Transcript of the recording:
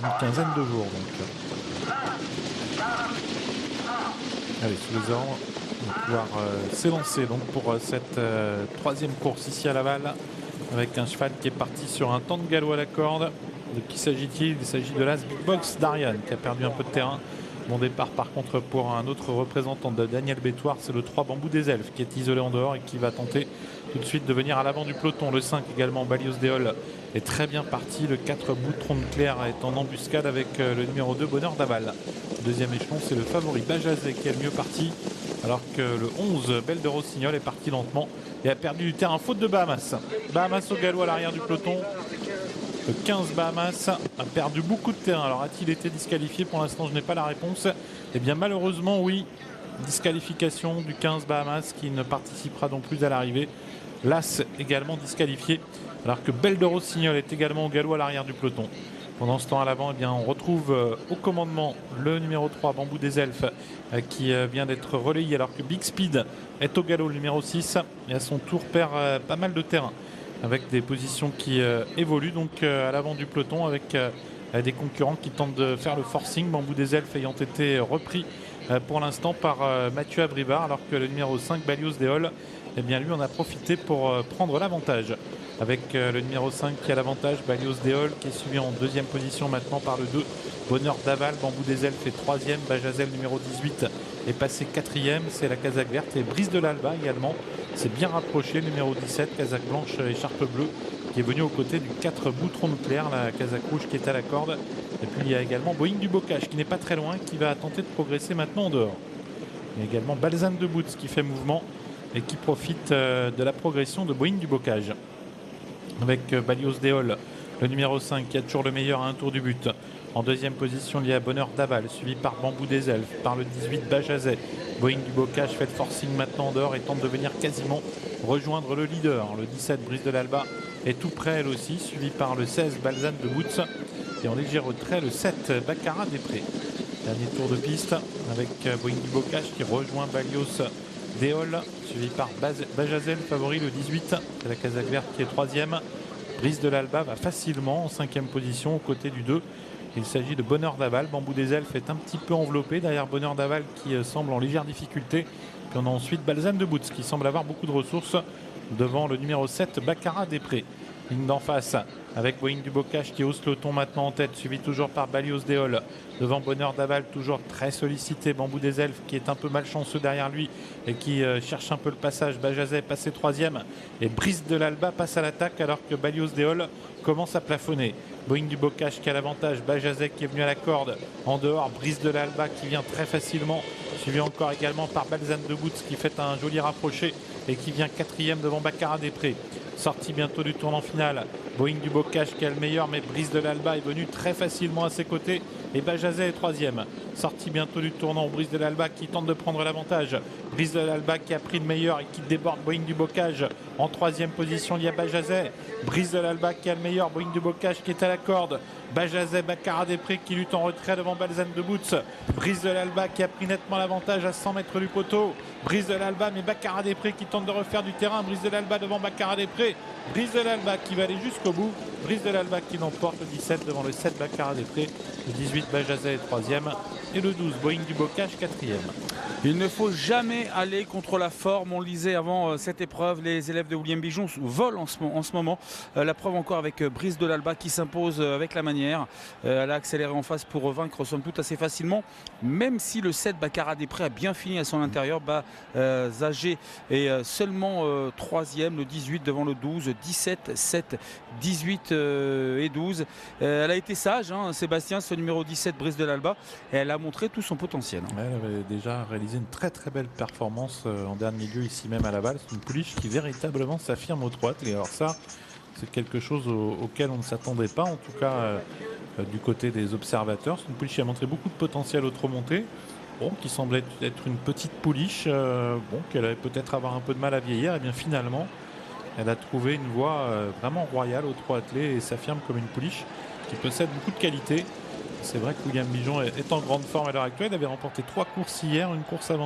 une quinzaine de jours. Donc. Allez, sous les ordres, on va pouvoir s'élancer donc pour cette troisième course ici à Laval, avec un cheval qui est parti sur un temps de galop à la corde. De qui s'agit-il? Il s'agit de l'As Big Box d'Ariane, qui a perdu un peu de terrain. Bon départ par contre pour un autre représentant de Daniel Bétoir, c'est le 3 Bambou des Elfes qui est isolé en dehors et qui va tenter tout de suite de venir à l'avant du peloton. Le 5 également, Balios Déol, est très bien parti. Le 4 Boutron de Claire est en embuscade avec le numéro 2 Bonheur d'Aval. Deuxième échelon, c'est le favori Bajazet qui est le mieux parti, alors que le 11 Belle de Rossignol est parti lentement et a perdu du terrain faute de Bahamas. Bahamas au galop à l'arrière du peloton. Le 15 Bahamas a perdu beaucoup de terrain. Alors a-t-il été disqualifié? Pour l'instant, je n'ai pas la réponse. Eh bien malheureusement, oui. Disqualification du 15 Bahamas qui ne participera donc plus à l'arrivée. L'As également disqualifié, alors que Belle de Rossignol est également au galop à l'arrière du peloton. Pendant ce temps à l'avant, eh bien, on retrouve au commandement le numéro 3 Bambou des Elfes qui vient d'être relayé, alors que Big Speed est au galop, le numéro 6, et à son tour perd pas mal de terrain, avec des positions qui évoluent donc à l'avant du peloton, avec des concurrents qui tentent de faire le forcing. Bambou des Elfes ayant été repris pour l'instant par Mathieu Abrivard, alors que le numéro 5 Balios Déol, eh bien lui en a profité pour prendre l'avantage, avec le numéro 5 qui a l'avantage, Balios Déol, qui est suivi en deuxième position maintenant par le 2 Bonheur d'Aval. Bambou des Elfes est troisième, Bajazel numéro 18 est passé quatrième, c'est la casaque verte, et Brise de l'Alba également c'est bien rapproché, numéro 17, casaque blanche, écharpe bleue, qui est venu aux côtés du 4 Boutron de Claire, la casaque rouge qui est à la corde. Et puis il y a également Boeing du Bocage qui n'est pas très loin, qui va tenter de progresser maintenant en dehors. Il y a également Balzane de Boots qui fait mouvement et qui profite de la progression de Boeing du Bocage. Avec Balios Déol, le numéro 5 qui a toujours le meilleur à un tour du but. En deuxième position, il y a Bonheur d'Aval, suivi par Bambou des Elfes, par le 18 Bajazet. Boeing du Bocage fait le forcing maintenant en dehors et tente de venir quasiment rejoindre le leader. Le 17 Brise de l'Alba est tout près elle aussi, suivi par le 16 Balzane de Boots. Et en léger retrait, le 7 Baccarat des Prés. Dernier tour de piste avec Boeing du Bocage qui rejoint Balios Déol, suivi par Bajazel, favori le 18. C'est la casaque verte qui est troisième. Brise de l'Alba va facilement en cinquième position aux côtés du 2. Il s'agit de Bonheur d'Aval. Bambou des Elfes est un petit peu enveloppé derrière Bonheur d'Aval qui semble en légère difficulté. Puis on a ensuite Balzane de Boots qui semble avoir beaucoup de ressources devant le numéro 7 Baccarat des Prés. Ligne d'en face avec Boeing du Bocage qui hausse le ton maintenant en tête, suivi toujours par Balios Déol. Devant Bonheur d'Aval, toujours très sollicité. Bambou des Elfes qui est un peu malchanceux derrière lui et qui cherche un peu le passage. Bajazet passé troisième et Brise de l'Alba passe à l'attaque, alors que Balios Déol commence à plafonner. Boeing du Bocage qui a l'avantage, Bajazet qui est venu à la corde en dehors, Brise de l'Alba qui vient très facilement, suivi encore également par Balzane de Boots qui fait un joli rapproché et qui vient quatrième devant Baccarat des Prés. Sorti bientôt du tournant final, Boeing du Bocage qui a le meilleur, mais Brise de l'Alba est venu très facilement à ses côtés et Bajazet est troisième. Sorti bientôt du tournant, Brise de l'Alba qui tente de prendre l'avantage. Brise de l'Alba qui a pris le meilleur et qui déborde Boeing du Bocage. En troisième position, il y a Bajazet. Brise de l'Alba qui a le meilleur, Boeing du Bocage qui est à la corde. Bajazet, Baccarat des Prés qui lutte en retrait devant Balzane de Boots. Brise de l'Alba qui a pris nettement l'avantage à 100 mètres du poteau. Brise de l'Alba, mais Baccarat des Prés qui tente de refaire du terrain. Brise de l'Alba devant Baccarat des Prés. Brise de l'Alba qui va aller jusqu'au bout. Brise de l'Alba qui l'emporte, le 17 devant le 7 Baccarat des Prés. Le 18 Bajazet est troisième et le 12 Boeing du Bocage quatrième. Il ne faut jamais aller contre la forme. On le disait avant cette épreuve, les élèves de William Bijon volent en ce moment. La preuve encore avec Brise de l'Alba qui s'impose avec la manière. Elle a accéléré en face pour vaincre somme toute assez facilement, même si le 7 Baccarat des Prés a bien fini à son intérieur. Zagé est seulement troisième, le 18 devant le 12, 17, 7, 18 et 12. Elle a été sage, hein, Sébastien, ce numéro 17 Brise de l'Alba, et elle a montré tout son potentiel. Ouais, elle avait déjà réalisé une très très belle performance en dernier lieu ici même à Laval. C'est une pouliche qui véritablement s'affirme au trot. Et alors ça, c'est quelque chose auquel on ne s'attendait pas, en tout cas du côté des observateurs. C'est une pouliche qui a montré beaucoup de potentiel au trot monté. Bon, qui semblait être une petite pouliche, qu'elle allait peut-être avoir un peu de mal à vieillir. Et bien finalement, elle a trouvé une voie vraiment royale au trot attelé et s'affirme comme une pouliche qui possède beaucoup de qualité. C'est vrai que William Bijon est en grande forme à l'heure actuelle. Il avait remporté 3 courses hier, une course avant